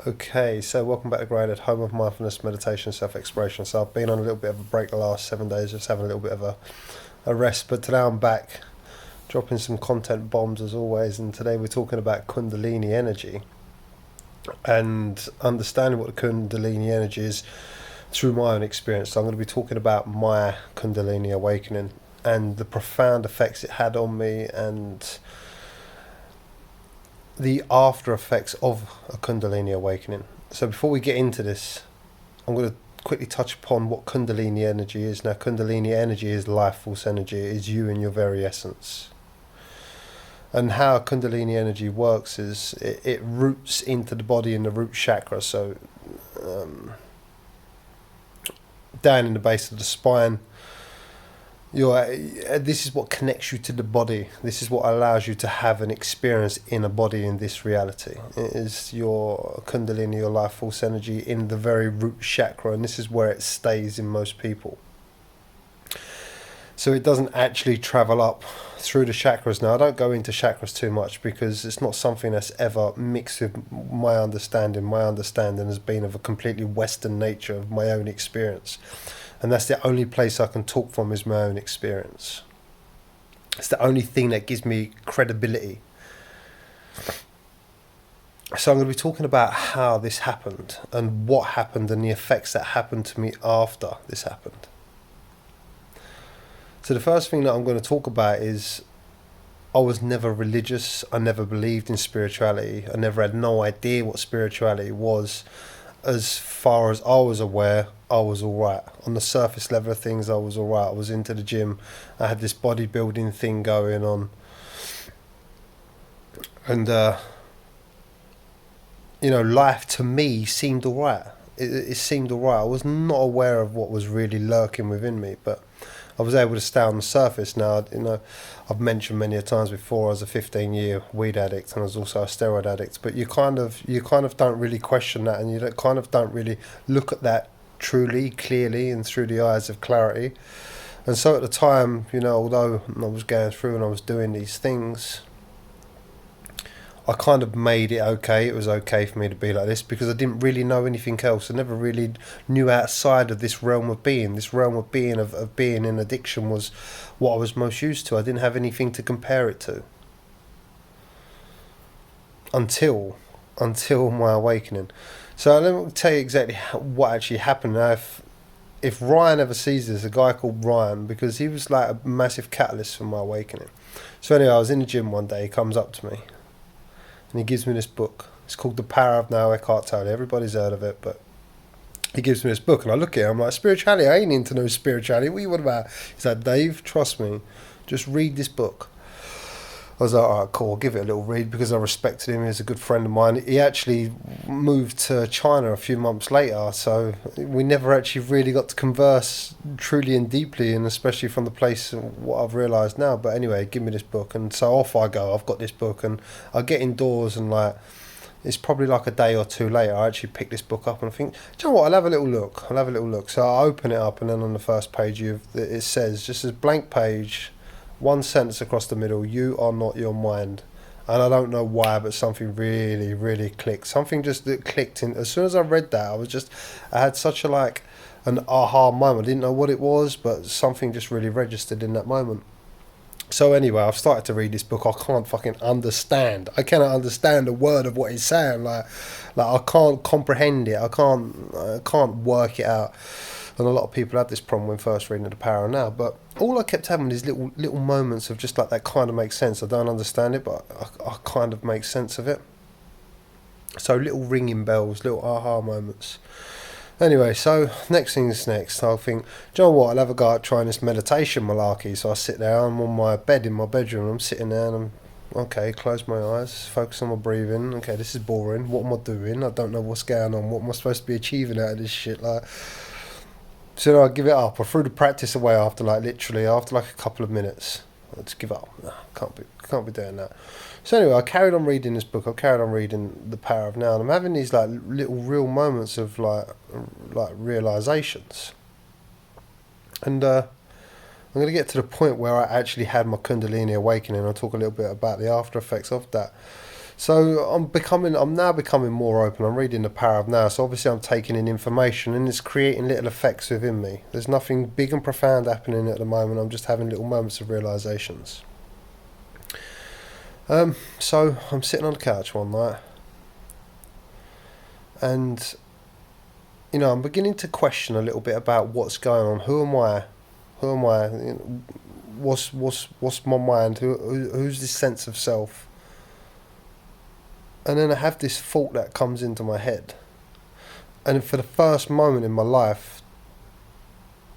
Okay, so welcome back to Graded, home of mindfulness, meditation, self-exploration. So I've been on a little bit of a break the last 7 days, just having a little bit of a rest. But today I'm back, dropping some content bombs as always. And today we're talking about Kundalini energy and understanding what the Kundalini energy is through my own experience. So I'm going to be talking about my Kundalini Awakening and the profound effects it had on me and the after effects of a Kundalini Awakening. So before we get into this, I'm going to quickly touch upon what Kundalini energy is. Now, Kundalini energy is life force energy. It is you in your very essence. And how Kundalini energy works is it roots into the body in the root chakra. So down in the base of the spine, this is what connects you to the body. This is what allows you to have an experience in a body in this reality. It is your Kundalini, your life force energy in the very root chakra, and this is where it stays in most people. So it doesn't actually travel up through the chakras. Now, I don't go into chakras too much because it's not something that's ever mixed with my understanding. My understanding has been of a completely Western nature of my own experience. And that's the only place I can talk from is my own experience. It's the only thing that gives me credibility. So I'm going to be talking about how this happened and what happened and the effects that happened to me after this happened. So the first thing that I'm going to talk about is I was never religious. I never believed in spirituality. I never had no idea what spirituality was. As far as I was aware, I was alright. On the surface level of things, I was alright. I was into the gym. I had this bodybuilding thing going on. And, life to me seemed alright. It seemed alright. I was not aware of what was really lurking within me, but I was able to stay on the surface. Now, I've mentioned many a times before, I was a 15-year weed addict and I was also a steroid addict. But you kind of don't really question that, and you don't really look at that truly, clearly, and through the eyes of clarity. And so at the time, although I was going through and I was doing these things, I kind of made it okay. It was okay for me to be like this because I didn't really know anything else. I never really knew outside of this realm of being. This realm of being, of being in addiction was what I was most used to. I didn't have anything to compare it to. Until my awakening. So let me tell you exactly what actually happened. Now, if Ryan ever sees this, a guy called Ryan, because he was like a massive catalyst for my awakening. So anyway, I was in the gym one day, he comes up to me, and he gives me this book. It's called The Power of Now, Eckhart Tolle. Everybody's heard of it, but he gives me this book, and I look at it, I'm like, spirituality? I ain't into no spirituality. What are you on about? He's like, Dave, trust me, just read this book. I was like, alright, cool, I'll give it a little read because I respected him. He's a good friend of mine. He actually moved to China a few months later, so we never actually really got to converse truly and deeply, and especially from the place of what I've realised now. But anyway, give me this book, and so off I go. I've got this book, and I get indoors, and it's probably like a day or two later, I actually pick this book up and I think, do you know what, I'll have a little look. So I open it up, and then on the first page it says, just as blank page, one sentence across the middle, you are not your mind. And I don't know why, but something really, really clicked. Something just that clicked in. As soon as I read that, I had such an aha moment. I didn't know what it was, but something just really registered in that moment. So anyway, I've started to read this book. I can't fucking understand. I cannot understand a word of what he's saying. Like I can't comprehend it. I can't work it out. And a lot of people have this problem when first reading The Power of Now. But all I kept having is little moments of just like, that kind of makes sense. I don't understand it, but I kind of make sense of it. So little ringing bells, little aha moments. Anyway, so next thing's next. I'll think, do you know what? I'll have a go at trying this meditation malarkey. So I sit there, I'm on my bed in my bedroom, I'm sitting there and I'm, okay, close my eyes, focus on my breathing. Okay, this is boring. What am I doing? I don't know what's going on. What am I supposed to be achieving out of this shit? So I give it up. I threw the practice away after a couple of minutes. I just give up. No, can't be doing that. So anyway, I carried on reading this book. I carried on reading The Power of Now, and I'm having these little real moments of realizations. And I'm going to get to the point where I actually had my Kundalini awakening. I'll talk a little bit about the after effects of that. So I'm now becoming more open. I'm reading The Power of Now. So obviously I'm taking in information and it's creating little effects within me. There's nothing big and profound happening at the moment. I'm just having little moments of realizations. So I'm sitting on the couch one night and, I'm beginning to question a little bit about what's going on. Who am I? Who am I? What's my mind? Who's this sense of self? And then I have this thought that comes into my head. And for the first moment in my life,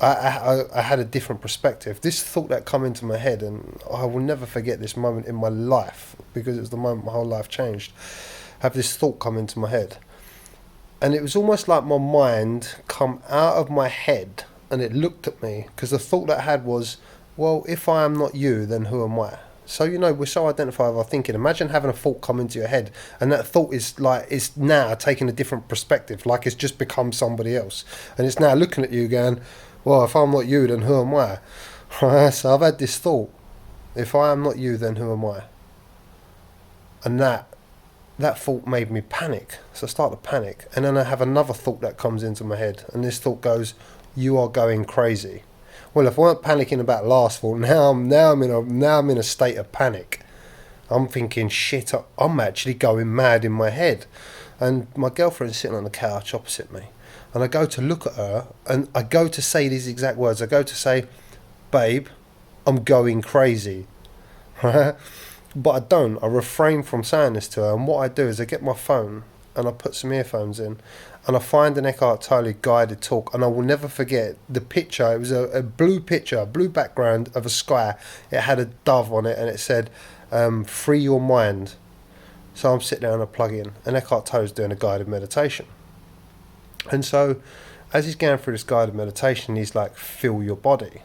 I had a different perspective. This thought that come into my head, and I will never forget this moment in my life, because it was the moment my whole life changed. Have this thought come into my head. And it was almost like my mind come out of my head and it looked at me, because the thought that I had was, well, if I am not you, then who am I? So, we're so identified with our thinking. Imagine having a thought come into your head and that thought is like, it's now taking a different perspective, like it's just become somebody else. And it's now looking at you going, well, if I'm not you, then who am I? So I've had this thought, if I am not you, then who am I? And that thought made me panic. So I start to panic. And then I have another thought that comes into my head. And this thought goes, you are going crazy. Well, if I weren't panicking about last thought, now I'm in a state of panic. I'm thinking, shit, I'm actually going mad in my head. And my girlfriend's sitting on the couch opposite me. And I go to look at her, and I go to say these exact words. I go to say, babe, I'm going crazy. But I don't. I refrain from saying this to her. And what I do is I get my phone and I put some earphones in. And I find an Eckhart Tolle guided talk, and I will never forget the picture. It was a blue picture, a blue background of a sky. It had a dove on it, and it said, free your mind. So I'm sitting there and I plug in, and Eckhart Tolle's doing a guided meditation. And so as he's going through this guided meditation, he's like, feel your body.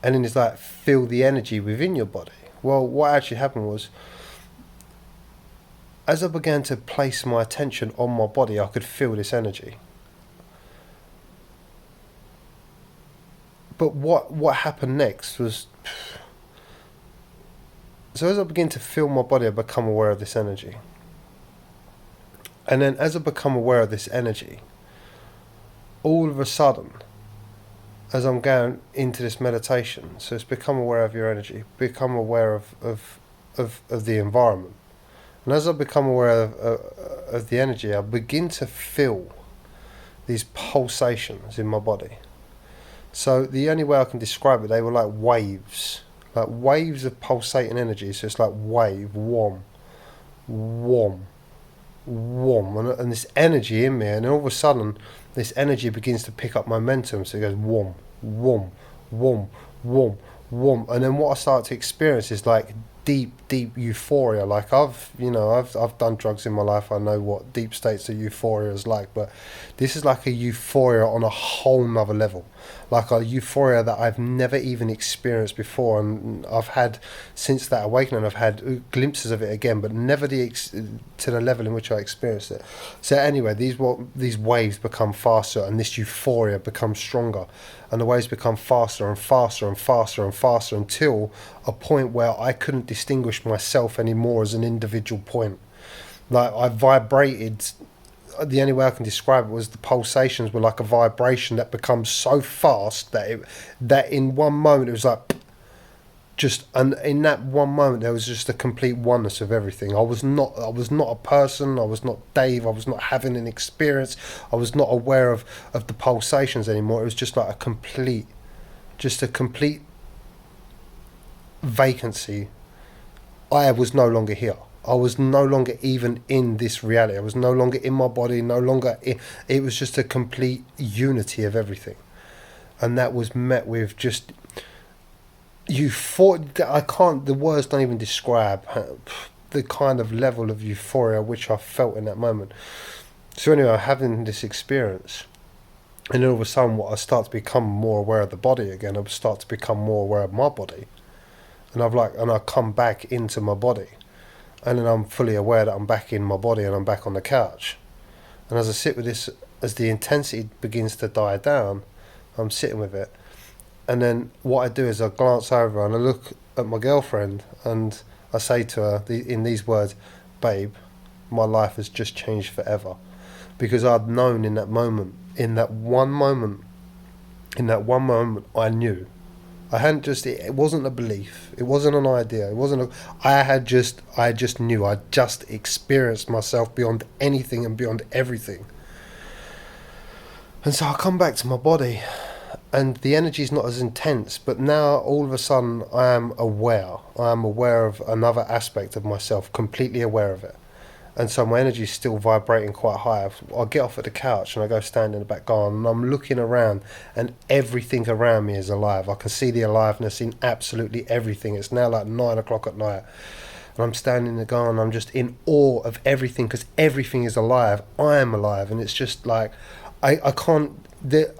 And then he's like, feel the energy within your body. Well, what actually happened was, as I began to place my attention on my body, I could feel this energy. But what happened next was, so as I begin to feel my body, I become aware of this energy. And then as I become aware of this energy, all of a sudden, as I'm going into this meditation, so it's become aware of your energy, become aware of the environment. And as I become aware of the energy, I begin to feel these pulsations in my body. So the only way I can describe it, they were like waves of pulsating energy. So it's like wave, whom, whom, whom, and this energy in me. And then all of a sudden, this energy begins to pick up momentum. So it goes whom, whom, whom, whom, whom. And then what I start to experience is like deep euphoria. Like I've done drugs in my life. I know what deep states of euphoria is like, but this is like a euphoria on a whole nother level, like a euphoria that I've never even experienced before. And I've had, since that awakening, I've had glimpses of it again, but never to the level in which I experienced it. So anyway, these waves become faster, and this euphoria becomes stronger, and the waves become faster and faster and faster and faster, until a point where I couldn't distinguish myself anymore as an individual point. Like I vibrated. The only way I can describe it was the pulsations were like a vibration that becomes so fast that in one moment it was like and in that one moment there was just a complete oneness of everything. I was not a person. I was not Dave. I was not having an experience. I was not aware of the pulsations anymore. It was just like a complete vacancy. I was no longer here. I was no longer even in this reality. I was no longer in my body, it was just a complete unity of everything. And that was met with just euphoria. The words don't even describe the kind of level of euphoria which I felt in that moment. So anyway, having this experience, and then all of a sudden I start to become more aware of the body again. I start to become more aware of my body. And I come back into my body. And then I'm fully aware that I'm back in my body and I'm back on the couch. And as I sit with this, as the intensity begins to die down, I'm sitting with it. And then what I do is I glance over and I look at my girlfriend, and I say to her in these words, babe, my life has just changed forever. Because I'd known in that moment, in that one moment, I knew. I hadn't just, it wasn't a belief, it wasn't an idea, it wasn't a, I just knew, I just experienced myself beyond anything and beyond everything. And so I come back to my body, and the energy is not as intense, but now all of a sudden I am aware of another aspect of myself, completely aware of it. And so my energy is still vibrating quite high. I get off at the couch and I go stand in the back garden, and I'm looking around, and everything around me is alive. I can see the aliveness in absolutely everything. It's now like 9 o'clock at night, and I'm standing in the garden. I'm just in awe of everything, because everything is alive. I am alive, and it's just like I can't.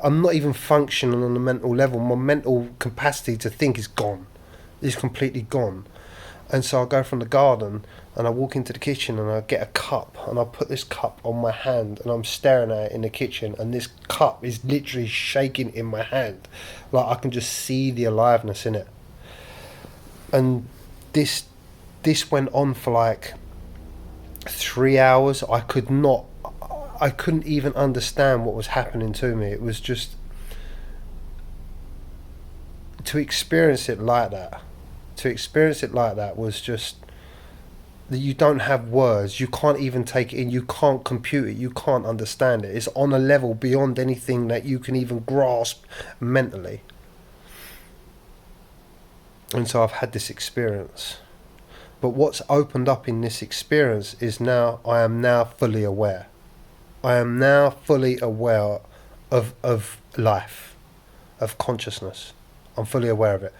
I'm not even functioning on a mental level. My mental capacity to think is gone. It's completely gone. And so I go from the garden and I walk into the kitchen and I get a cup and I put this cup on my hand and I'm staring at it in the kitchen, and this cup is literally shaking in my hand. Like I can just see the aliveness in it. And this went on for like 3 hours. I couldn't even understand what was happening to me. It was just to experience it like that. Was just that you don't have words. You can't even take it in. You can't compute it. You can't understand it. It's on a level beyond anything that you can even grasp mentally. And so I've had this experience. But what's opened up in this experience is I am now fully aware. I am now fully aware of life, of consciousness. I'm fully aware of it.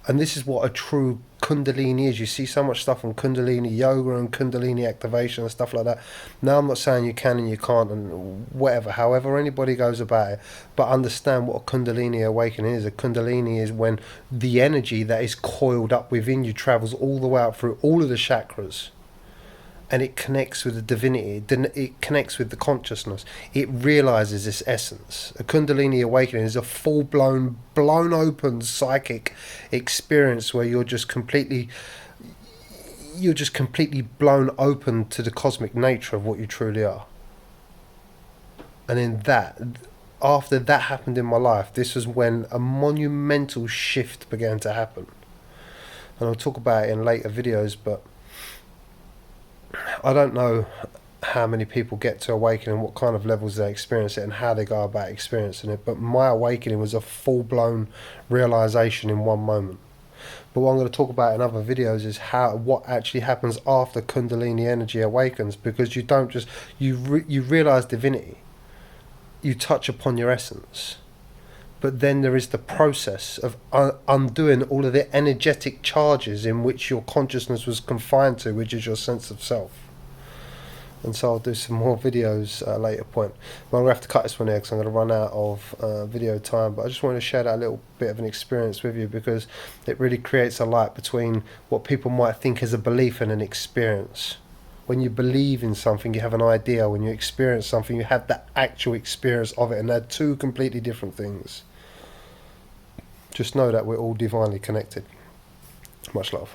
And this is what a true Kundalini is. You see so much stuff on Kundalini yoga and Kundalini activation and stuff like that. Now, I'm not saying you can and you can't and whatever, however anybody goes about it, but understand what a Kundalini awakening is. A Kundalini is when the energy that is coiled up within you travels all the way up through all of the chakras, and it connects with the divinity, it connects with the consciousness. It realizes this essence. A Kundalini awakening is a full-blown, blown open psychic experience where you're just completely blown open to the cosmic nature of what you truly are. And in that, after that happened in my life, this was when a monumental shift began to happen. And I'll talk about it in later videos, but I don't know how many people get to awakening, what kind of levels they experience it, and how they go about experiencing it. But my awakening was a full-blown realization in one moment. But what I'm going to talk about in other videos is what actually happens after Kundalini energy awakens, because you don't just you realize divinity, you touch upon your essence. But then there is the process of undoing all of the energetic charges in which your consciousness was confined to, which is your sense of self. And so I'll do some more videos at a later point. But I'm going to have to cut this one here because I'm going to run out of video time. But I just wanted to share that little bit of an experience with you, because it really creates a light between what people might think is a belief and an experience. When you believe in something, you have an idea. When you experience something, you have the actual experience of it. And they're two completely different things. Just know that we're all divinely connected. Much love.